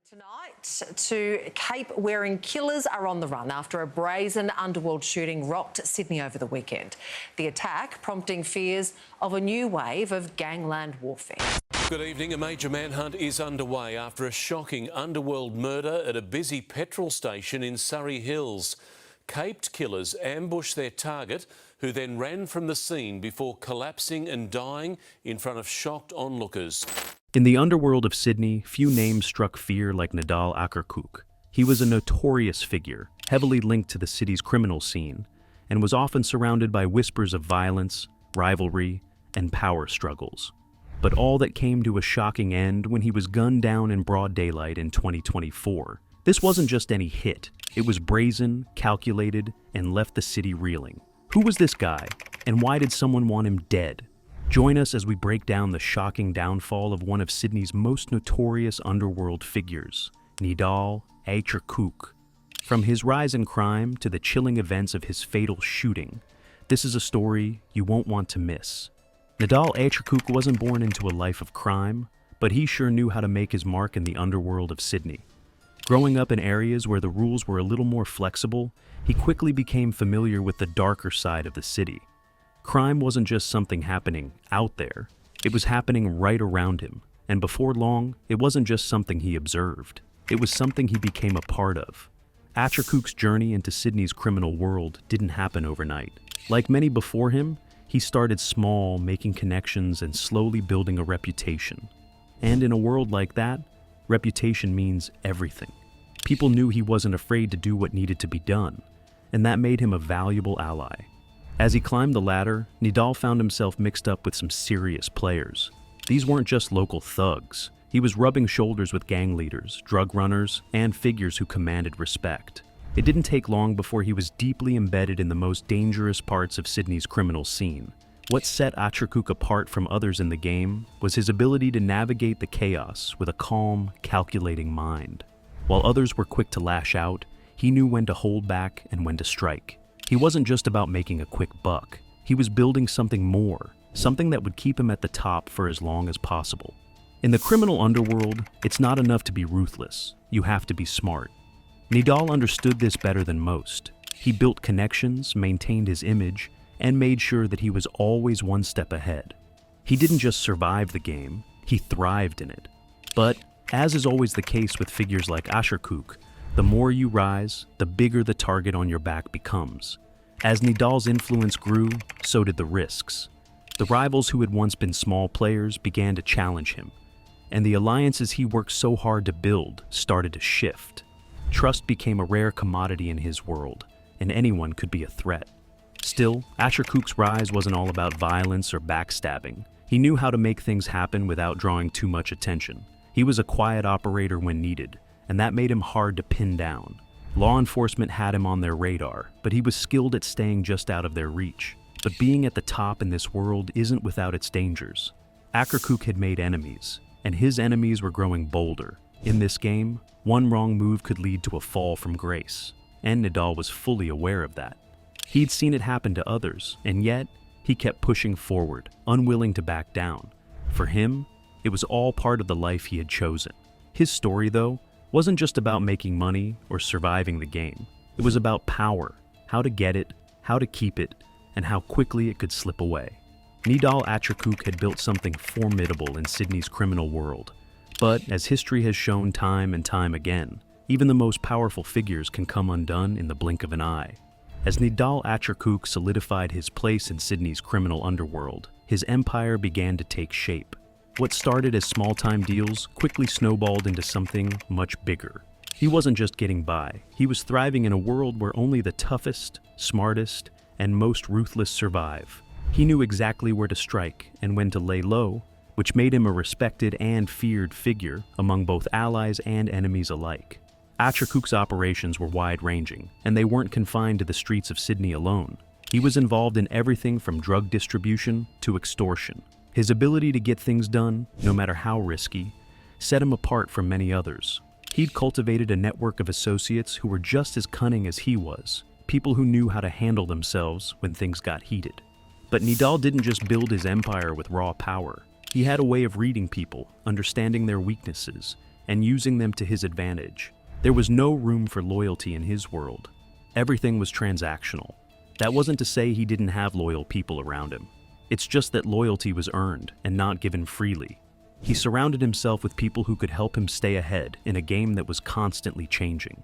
Tonight, two cape-wearing killers are on the run after a brazen underworld shooting rocked Sydney over the weekend. The attack prompting fears of a new wave of gangland warfare. Good evening. A major manhunt is underway after a shocking underworld murder at a busy petrol station in Surrey Hills. Caped killers ambushed their target, who then ran from the scene before collapsing and dying in front of shocked onlookers. In the underworld of Sydney, few names struck fear like Nidal Acherkouk. He was a notorious figure, heavily linked to the city's criminal scene, and was often surrounded by whispers of violence, rivalry, and power struggles. But all that came to a shocking end when he was gunned down in broad daylight in 2024. This wasn't just any hit. It was brazen, calculated, and left the city reeling. Who was this guy, and why did someone want him dead? Join us as we break down the shocking downfall of one of Sydney's most notorious underworld figures, Nidal Acherkouk. From his rise in crime to the chilling events of his fatal shooting, this is a story you won't want to miss. Nidal Acherkouk wasn't born into a life of crime, but he sure knew how to make his mark in the underworld of Sydney. Growing up in areas where the rules were a little more flexible, he quickly became familiar with the darker side of the city. Crime wasn't just something happening out there, it was happening right around him. And before long, it wasn't just something he observed, it was something he became a part of. Acherkouk's journey into Sydney's criminal world didn't happen overnight. Like many before him, he started small, making connections and slowly building a reputation. And in a world like that, reputation means everything. People knew he wasn't afraid to do what needed to be done, and that made him a valuable ally. As he climbed the ladder, Nidal found himself mixed up with some serious players. These weren't just local thugs. He was rubbing shoulders with gang leaders, drug runners, and figures who commanded respect. It didn't take long before he was deeply embedded in the most dangerous parts of Sydney's criminal scene. What set Acherkouk apart from others in the game was his ability to navigate the chaos with a calm, calculating mind. While others were quick to lash out, he knew when to hold back and when to strike. He wasn't just about making a quick buck. He was building something more, something that would keep him at the top for as long as possible. In the criminal underworld, it's not enough to be ruthless. You have to be smart. Nidal understood this better than most. He built connections, maintained his image, and made sure that he was always one step ahead. He didn't just survive the game, he thrived in it. But, as is always the case with figures like Acherkouk, the more you rise, the bigger the target on your back becomes. As Nidal's influence grew, so did the risks. The rivals who had once been small players began to challenge him, and the alliances he worked so hard to build started to shift. Trust became a rare commodity in his world, and anyone could be a threat. Still, Acherkouk's rise wasn't all about violence or backstabbing. He knew how to make things happen without drawing too much attention. He was a quiet operator when needed, and that made him hard to pin down. Law enforcement had him on their radar, but he was skilled at staying just out of their reach. But being at the top in this world isn't without its dangers. Acherkouk had made enemies, and his enemies were growing bolder. In this game, one wrong move could lead to a fall from grace, and Nidal was fully aware of that. He'd seen it happen to others, and yet, he kept pushing forward, unwilling to back down. For him, it was all part of the life he had chosen. His story, though, wasn't just about making money or surviving the game. It was about power, how to get it, how to keep it, and how quickly it could slip away. Nidal Acherkouk had built something formidable in Sydney's criminal world. But as history has shown time and time again, even the most powerful figures can come undone in the blink of an eye. As Nidal Acherkouk solidified his place in Sydney's criminal underworld, his empire began to take shape. What started as small-time deals quickly snowballed into something much bigger. He wasn't just getting by, he was thriving in a world where only the toughest, smartest, and most ruthless survive. He knew exactly where to strike and when to lay low, which made him a respected and feared figure among both allies and enemies alike. Acherkouk's operations were wide-ranging, and they weren't confined to the streets of Sydney alone. He was involved in everything from drug distribution to extortion. His ability to get things done, no matter how risky, set him apart from many others. He'd cultivated a network of associates who were just as cunning as he was, people who knew how to handle themselves when things got heated. But Nidal didn't just build his empire with raw power. He had a way of reading people, understanding their weaknesses, and using them to his advantage. There was no room for loyalty in his world. Everything was transactional. That wasn't to say he didn't have loyal people around him. It's just that loyalty was earned and not given freely. He surrounded himself with people who could help him stay ahead in a game that was constantly changing.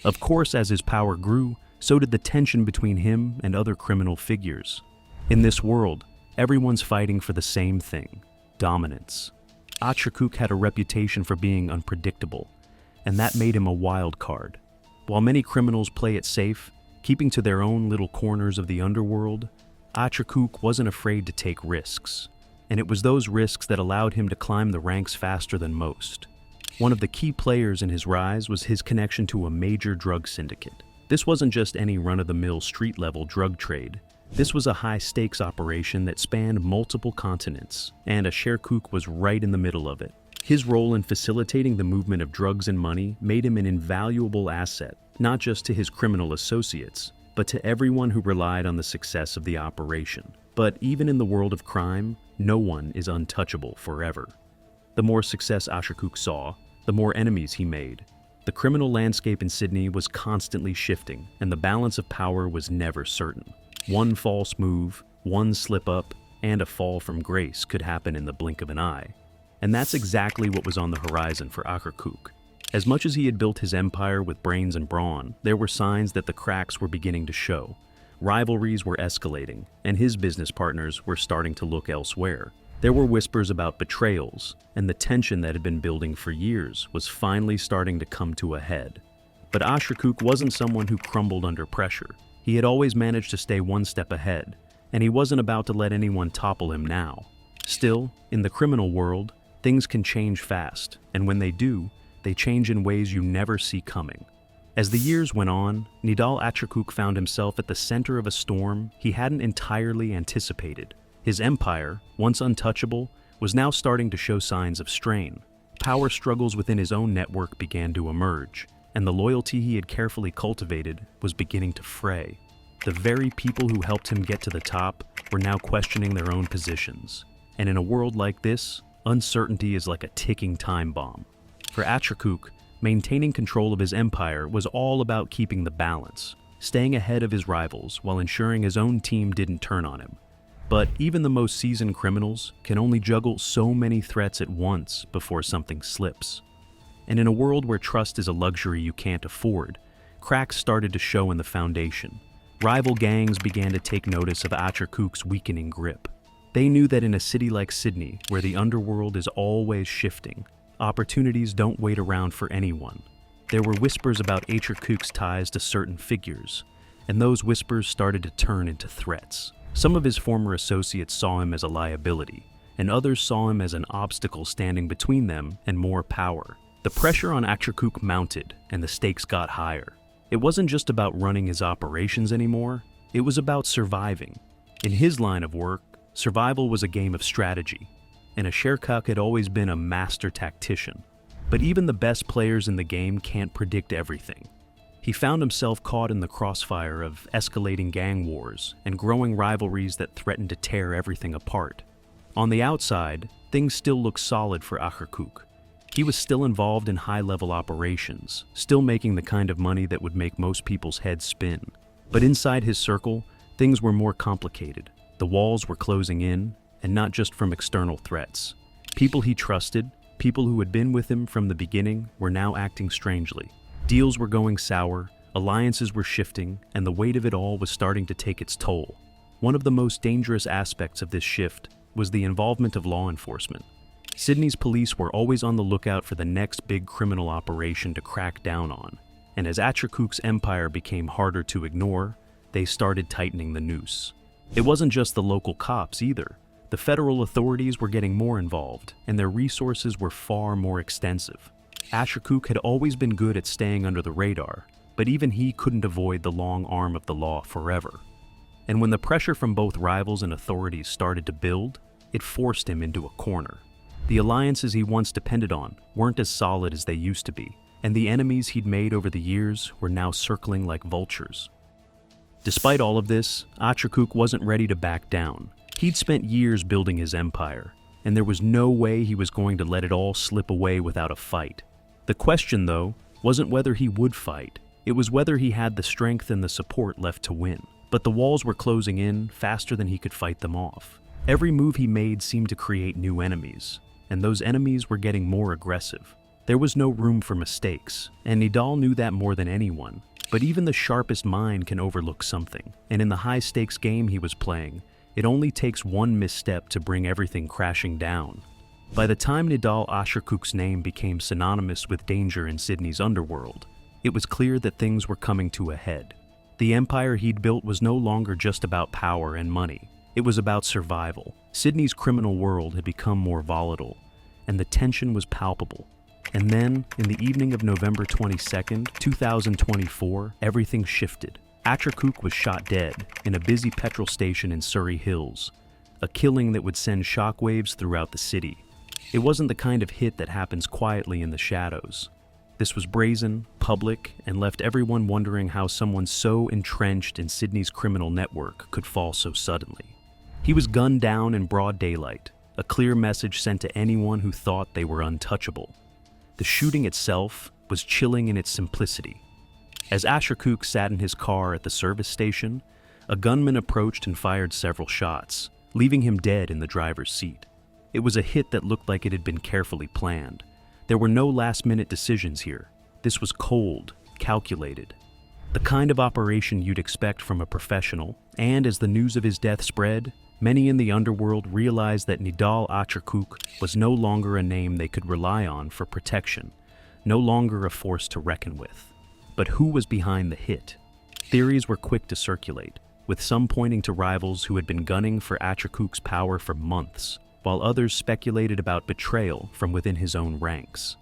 Of course, as his power grew, so did the tension between him and other criminal figures. In this world, everyone's fighting for the same thing: dominance. Acherkouk had a reputation for being unpredictable, and that made him a wild card. While many criminals play it safe, keeping to their own little corners of the underworld, Acherkouk wasn't afraid to take risks. And it was those risks that allowed him to climb the ranks faster than most. One of the key players in his rise was his connection to a major drug syndicate. This wasn't just any run-of-the-mill street-level drug trade. This was a high-stakes operation that spanned multiple continents, and Acherkouk was right in the middle of it. His role in facilitating the movement of drugs and money made him an invaluable asset, not just to his criminal associates, but to everyone who relied on the success of the operation. But even in the world of crime, no one is untouchable forever. The more success Acherkouk saw, the more enemies he made. The criminal landscape in Sydney was constantly shifting, and the balance of power was never certain. One false move, one slip-up, and a fall from grace could happen in the blink of an eye. And that's exactly what was on the horizon for Acherkouk. As much as he had built his empire with brains and brawn, there were signs that the cracks were beginning to show. Rivalries were escalating, and his business partners were starting to look elsewhere. There were whispers about betrayals, and the tension that had been building for years was finally starting to come to a head. But Acherkouk wasn't someone who crumbled under pressure. He had always managed to stay one step ahead, and he wasn't about to let anyone topple him now. Still, in the criminal world, things can change fast, and when they do, they change in ways you never see coming. As the years went on, Nidal Acherkouk found himself at the center of a storm he hadn't entirely anticipated. His empire, once untouchable, was now starting to show signs of strain. Power struggles within his own network began to emerge, and the loyalty he had carefully cultivated was beginning to fray. The very people who helped him get to the top were now questioning their own positions. And in a world like this, uncertainty is like a ticking time bomb. For Acherkouk, maintaining control of his empire was all about keeping the balance, staying ahead of his rivals while ensuring his own team didn't turn on him. But even the most seasoned criminals can only juggle so many threats at once before something slips. And in a world where trust is a luxury you can't afford, cracks started to show in the foundation. Rival gangs began to take notice of Acherkouk's weakening grip. They knew that in a city like Sydney, where the underworld is always shifting, opportunities don't wait around for anyone. There were whispers about Acherkouk's ties to certain figures, and those whispers started to turn into threats. Some of his former associates saw him as a liability, and others saw him as an obstacle standing between them and more power. The pressure on Acherkouk mounted, and the stakes got higher. It wasn't just about running his operations anymore, it was about surviving. In his line of work, survival was a game of strategy, and Acherkouk had always been a master tactician. But even the best players in the game can't predict everything. He found himself caught in the crossfire of escalating gang wars and growing rivalries that threatened to tear everything apart. On the outside, things still looked solid for Acherkouk. He was still involved in high-level operations, still making the kind of money that would make most people's heads spin. But inside his circle, things were more complicated. The walls were closing in, and not just from external threats. People he trusted, people who had been with him from the beginning, were now acting strangely. Deals were going sour, alliances were shifting, and the weight of it all was starting to take its toll. One of the most dangerous aspects of this shift was the involvement of law enforcement. Sydney's police were always on the lookout for the next big criminal operation to crack down on, and as Acherkouk's empire became harder to ignore, they started tightening the noose. It wasn't just the local cops either. The federal authorities were getting more involved, and their resources were far more extensive. Acherkouk had always been good at staying under the radar, but even he couldn't avoid the long arm of the law forever. And when the pressure from both rivals and authorities started to build, it forced him into a corner. The alliances he once depended on weren't as solid as they used to be, and the enemies he'd made over the years were now circling like vultures. Despite all of this, Acherkouk wasn't ready to back down. He'd spent years building his empire, and there was no way he was going to let it all slip away without a fight. The question, though, wasn't whether he would fight. It was whether he had the strength and the support left to win. But the walls were closing in faster than he could fight them off. Every move he made seemed to create new enemies, and those enemies were getting more aggressive. There was no room for mistakes, and Nidal knew that more than anyone. But even the sharpest mind can overlook something, and in the high-stakes game he was playing, it only takes one misstep to bring everything crashing down. By the time Nidal Acherkouk's name became synonymous with danger in Sydney's underworld, it was clear that things were coming to a head. The empire he'd built was no longer just about power and money. It was about survival. Sydney's criminal world had become more volatile, and the tension was palpable. And then, in the evening of November 22nd, 2024, everything shifted. Acherkouk was shot dead in a busy petrol station in Surrey Hills, a killing that would send shockwaves throughout the city. It wasn't the kind of hit that happens quietly in the shadows. This was brazen, public, and left everyone wondering how someone so entrenched in Sydney's criminal network could fall so suddenly. He was gunned down in broad daylight, a clear message sent to anyone who thought they were untouchable. The shooting itself was chilling in its simplicity. As Acherkouk sat in his car at the service station, a gunman approached and fired several shots, leaving him dead in the driver's seat. It was a hit that looked like it had been carefully planned. There were no last-minute decisions here. This was cold, calculated. The kind of operation you'd expect from a professional, and as the news of his death spread, many in the underworld realized that Nidal Acherkouk was no longer a name they could rely on for protection, no longer a force to reckon with. But who was behind the hit? Theories were quick to circulate, with some pointing to rivals who had been gunning for Acherkouk's power for months, while others speculated about betrayal from within his own ranks.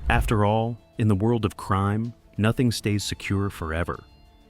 After all, in the world of crime, nothing stays secure forever.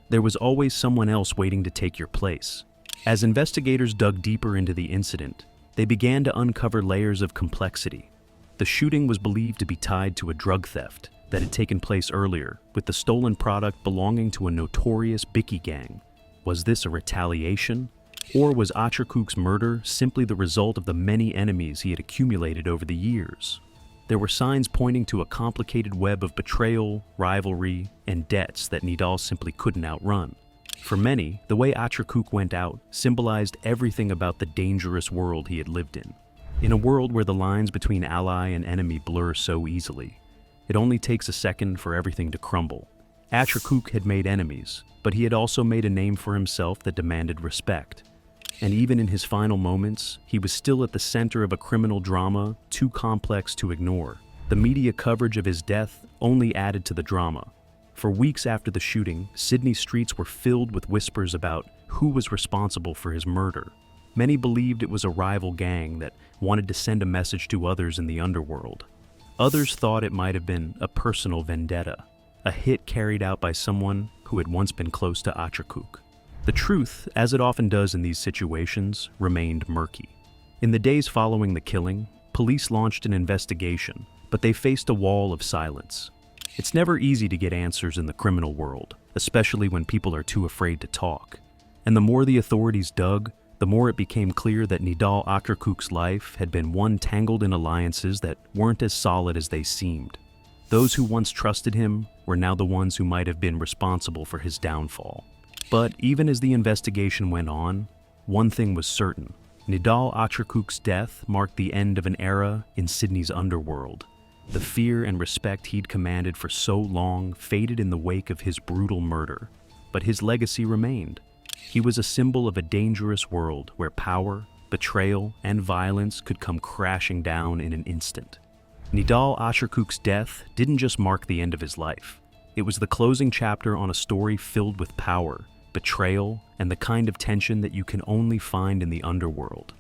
There was always someone else waiting to take your place. As investigators dug deeper into the incident, they began to uncover layers of complexity. The shooting was believed to be tied to a drug theft that had taken place earlier, with the stolen product belonging to a notorious Bikie gang. Was this a retaliation? Or was Acherkouk's murder simply the result of the many enemies he had accumulated over the years? There were signs pointing to a complicated web of betrayal, rivalry, and debts that Nidal simply couldn't outrun. For many, the way Acherkouk went out symbolized everything about the dangerous world he had lived in. In a world where the lines between ally and enemy blur so easily, it only takes a second for everything to crumble. Acherkouk had made enemies, but he had also made a name for himself that demanded respect. And even in his final moments, he was still at the center of a criminal drama too complex to ignore. The media coverage of his death only added to the drama. For weeks after the shooting, Sydney streets were filled with whispers about who was responsible for his murder. Many believed it was a rival gang that wanted to send a message to others in the underworld. Others thought it might have been a personal vendetta, a hit carried out by someone who had once been close to Acherkouk. The truth, as it often does in these situations, remained murky. In the days following the killing, police launched an investigation, but they faced a wall of silence. It's never easy to get answers in the criminal world, especially when people are too afraid to talk. And the more the authorities dug, the more it became clear that Nidal Acherkouk's life had been one tangled in alliances that weren't as solid as they seemed. Those who once trusted him were now the ones who might have been responsible for his downfall. But even as the investigation went on, one thing was certain. Nidal Acherkouk's death marked the end of an era in Sydney's underworld. The fear and respect he'd commanded for so long faded in the wake of his brutal murder, but his legacy remained. He was a symbol of a dangerous world where power, betrayal, and violence could come crashing down in an instant. Nidal Acherkouk's death didn't just mark the end of his life. It was the closing chapter on a story filled with power, betrayal, and the kind of tension that you can only find in the underworld.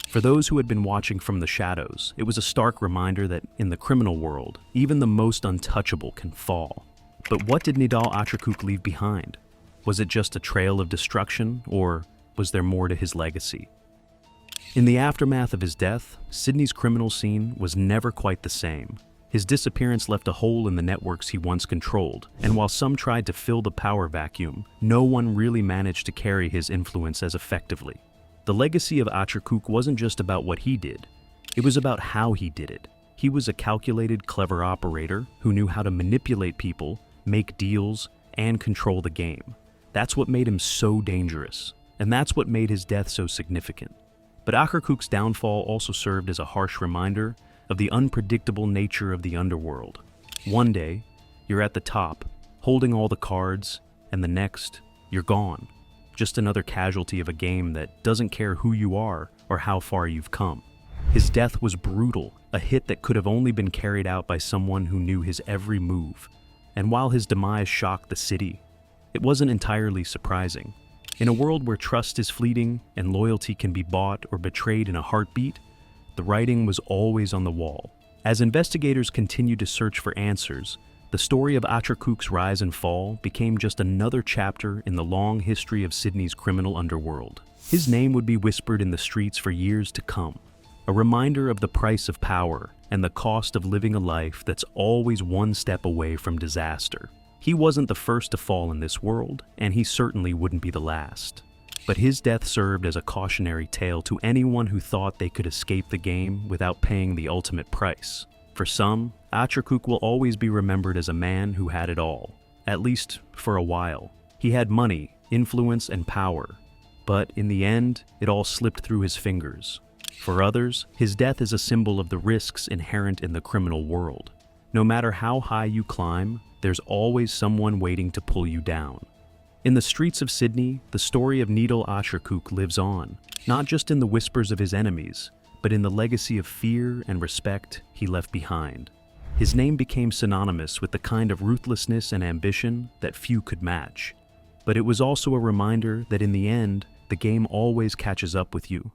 For those who had been watching from the shadows, it was a stark reminder that in the criminal world, even the most untouchable can fall. But what did Nidal Acherkouk leave behind? Was it just a trail of destruction, or was there more to his legacy? In the aftermath of his death, Sydney's criminal scene was never quite the same. His disappearance left a hole in the networks he once controlled, and while some tried to fill the power vacuum, no one really managed to carry his influence as effectively. The legacy of Acherkouk wasn't just about what he did. It was about how he did it. He was a calculated, clever operator who knew how to manipulate people, make deals, and control the game. That's what made him so dangerous, and that's what made his death so significant. But Acherkouk's downfall also served as a harsh reminder of the unpredictable nature of the underworld. One day, you're at the top, holding all the cards, and the next, you're gone. Just another casualty of a game that doesn't care who you are or how far you've come. His death was brutal, a hit that could have only been carried out by someone who knew his every move. And while his demise shocked the city, it wasn't entirely surprising. In a world where trust is fleeting and loyalty can be bought or betrayed in a heartbeat, the writing was always on the wall. As investigators continued to search for answers, the story of Acherkouk's rise and fall became just another chapter in the long history of Sydney's criminal underworld. His name would be whispered in the streets for years to come, a reminder of the price of power and the cost of living a life that's always one step away from disaster. He wasn't the first to fall in this world, and he certainly wouldn't be the last. But his death served as a cautionary tale to anyone who thought they could escape the game without paying the ultimate price. For some, Acherkouk will always be remembered as a man who had it all, at least for a while. He had money, influence, and power, but in the end, it all slipped through his fingers. For others, his death is a symbol of the risks inherent in the criminal world. No matter how high you climb, there's always someone waiting to pull you down. In the streets of Sydney, the story of Nidal Acherkouk lives on, not just in the whispers of his enemies, but in the legacy of fear and respect he left behind. His name became synonymous with the kind of ruthlessness and ambition that few could match. But it was also a reminder that in the end, the game always catches up with you.